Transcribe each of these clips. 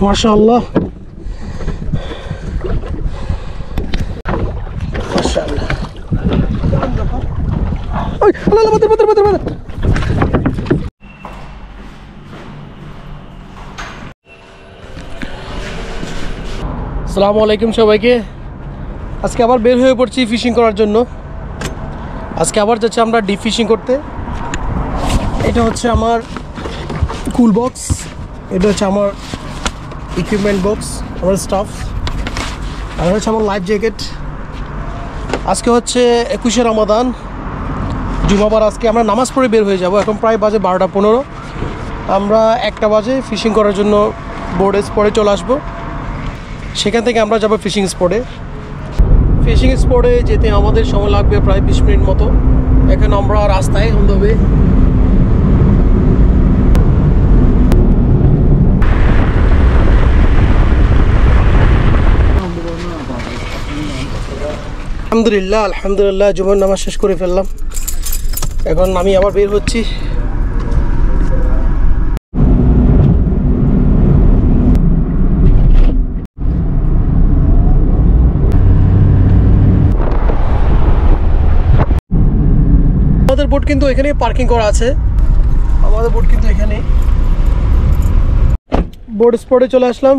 মাশাআল্লাহ মাশাআল্লাহ। ওই আল্লাহ বাদর বাদর বাদর বাদর। আসসালামু আলাইকুম সবাইকে। আজকে আবার বের হয়ে পড়ছি ফিশিং করার জন্য। আজকে আবার যাচ্ছি আমরা ডিপ ফিশিং করতে। এটা হচ্ছে আমার কুল বক্স, এটা হচ্ছে আমার ইকুইপমেন্ট বক্স, আমার স্টাফ, আর হচ্ছে আমার লাইফ জ্যাকেট। আজকে হচ্ছে 21শে রমাদান, জুমাবার। আজকে আমরা নামাজ পড়ে বের হয়ে যাব। এখন প্রায় বাজে 12টা 15। আমরা 1টা বাজে ফিশিং করার জন্য বোর্ডে স্পটে চলে আসবো। সেখান থেকে আমরা যাব ফিশিং স্পটে। ফিশিং স্পটে যেতে আমাদের সময় লাগবে প্রায় 20 মিনিট মতো। এখন আমরা রাস্তায় হবে। আলহামদুলিল্লাহ আলহামদুলিল্লাহ, জুমার নামাজ শেষ করে ফেললাম। এখন আমি আবার বের হচ্ছি। আমাদের বোট কিন্তু এখানে পার্কিং করা আছে। আমাদের বোট কিন্তু এখানে। বোট স্পটে চলে আসলাম।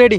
রেডি।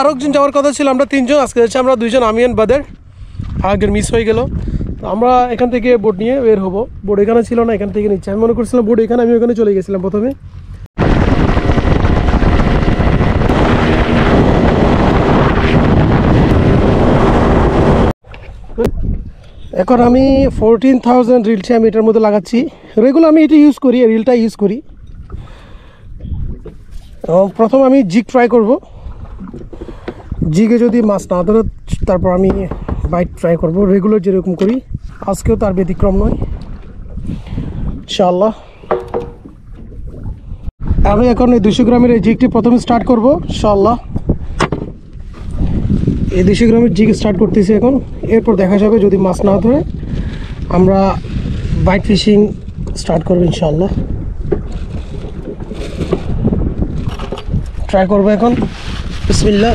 আরেকজন যাওয়ার কথা ছিল, আমরা 3 জন। আজকে যাচ্ছি আমরা 2 জন, আমি আর বাদর। আগের মিস হয়ে গেল। তো আমরা এখান থেকে বোট নিয়ে বের হব। বোট এখানে ছিল না, এখান থেকে নিচ্ছি। আমি মনে করছিলাম বোট এখানে, আমি ওখানে চলে গেছিলাম প্রথমে। এখন আমি 14,000 রিলটা আমি এটার মধ্যে লাগাচ্ছি। রেগুলার আমি এটা ইউজ করি, রিলটা ইউজ করি। প্রথম আমি জিগ ট্রাই করব। জিগে যদি মাছ না ধরে তারপর আমি বাইট ট্রাই করব, রেগুলার যেরকম করি। আজকেও তার ব্যতিক্রম নয় ইনশাআল্লাহ। আমি এখন এই 200 গ্রামের এই জিগটি প্রথমে স্টার্ট করব ইনশাআল্লাহ। এই 200 গ্রামের জিগ স্টার্ট করতেছি এখন। এরপর দেখা যাবে যদি মাছ না ধরে আমরা বাইট ফিশিং স্টার্ট করবো ইনশাআল্লাহ। ট্রাই করবো এখন। বিসমিল্লাহ।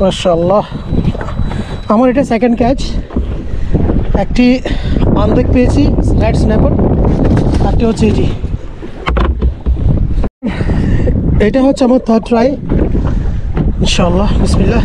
মাশাআল্লাহ। আমার এটা সেকেন্ড ক্যাচ। একটি আন্দেক পেয়েছি রাইট স্ন্যাপার, আরটি হচ্ছে এটি। এটা হচ্ছে আমার থার্ড ট্রাই ইনশাআল্লাহ। বিসমিল্লাহ।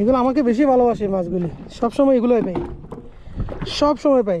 এগুলো আমাকে বেশি ভালোবাসে মাছগুলি, সব সময় এগুলোই পাই, সব সময় পাই।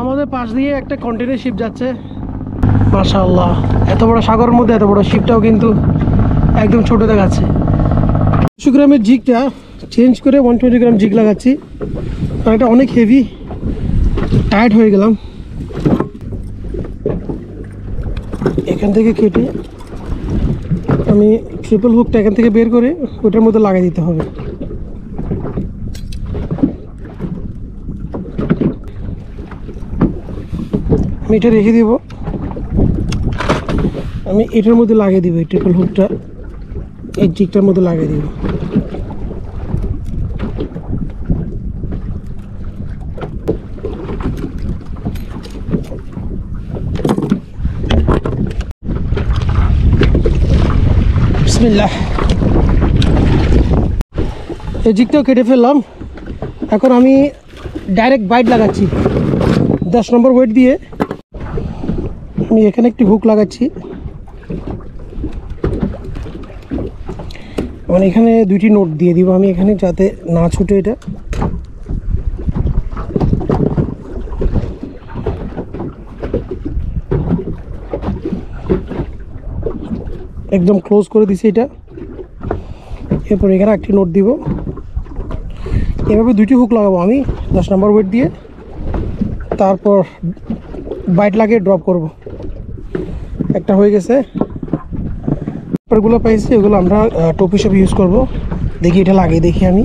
আমাদের পাশ দিয়ে একটা কন্টেইনার শিপ যাচ্ছে। মাশাআল্লাহ, এত বড় সাগরের মধ্যে এত বড় শিপটাও কিন্তু একদম ছোট দেখাচ্ছে। 200 গ্রামের জিগটা চেঞ্জ করে 120 গ্রাম জিগ লাগাচ্ছি, কারণ এটা অনেক হেভি, টায়ার্ড হয়ে গেলাম। এখান থেকে কেটে আমি ট্রিপল হুকটা এখান থেকে বের করে ওটার মধ্যে লাগাই দিতে হবে। আমি এটা রেখে দেব, আমি এটার মধ্যে লাগিয়ে দিব, এই ট্রিপল হুকটা এই জিগটার মধ্যে লাগিয়ে দিব। বিসমিল্লাহ। এই জিগটাও কেটে ফেললাম। এখন আমি ডাইরেক্ট বাইট লাগাচ্ছি 10 নম্বর ওয়েট দিয়ে। আমি এখানে একটি হুক লাগাচ্ছি, মানে এখানে দুইটি নোট দিয়ে দিব আমি এখানে, যাতে না ছুটে এটা। একদম ক্লোজ করে দিছি এটা। এরপর এখানে একটি নোট দিব, এভাবে দুইটি হুক লাগাবো আমি 10 নম্বর ওয়েট দিয়ে, তারপর বাইট লাগিয়ে ড্রপ করব। একটা হয়ে গেছে। পেপারগুলো পাইছি ওগুলো আমরা টোপ হিসেবে ইউজ করব। দেখি এটা লাগিয়ে দেখি আমি।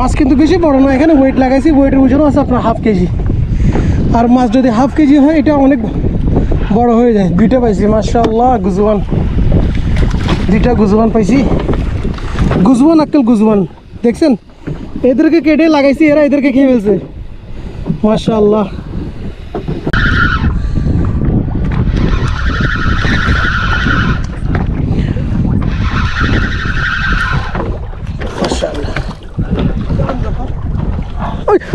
মাছ কিন্তু বেশি বড় না, এখানে ওয়েট লাগাইছি, ওয়েটের ওজন আছে আপনার হাফ কেজি। আর মাছ যদি হাফ কেজি হয় এটা অনেক বড় হয়ে যায়। দুইটা পাইছি মাশাআল্লাহ, গুজওয়ান, দুইটা গুজওয়ান পাইছি। গুজওয়ান আক্কেল গুজওয়ান দেখছেন, এদেরকে কেটে লাগাইছি, এরা এদেরকে খেয়ে ফেলছে মাশাআল্লাহ। মাশাআল্লাহ। ওই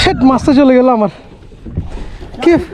শেট মাছটা চলে গেল আমার কি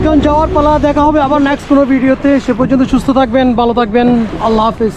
এখন যাওয়ার পালা দেখা হবে আবার নেক্সট কোনো ভিডিওতে সে পর্যন্ত সুস্থ থাকবেন ভালো থাকবেন আল্লাহ হাফেজ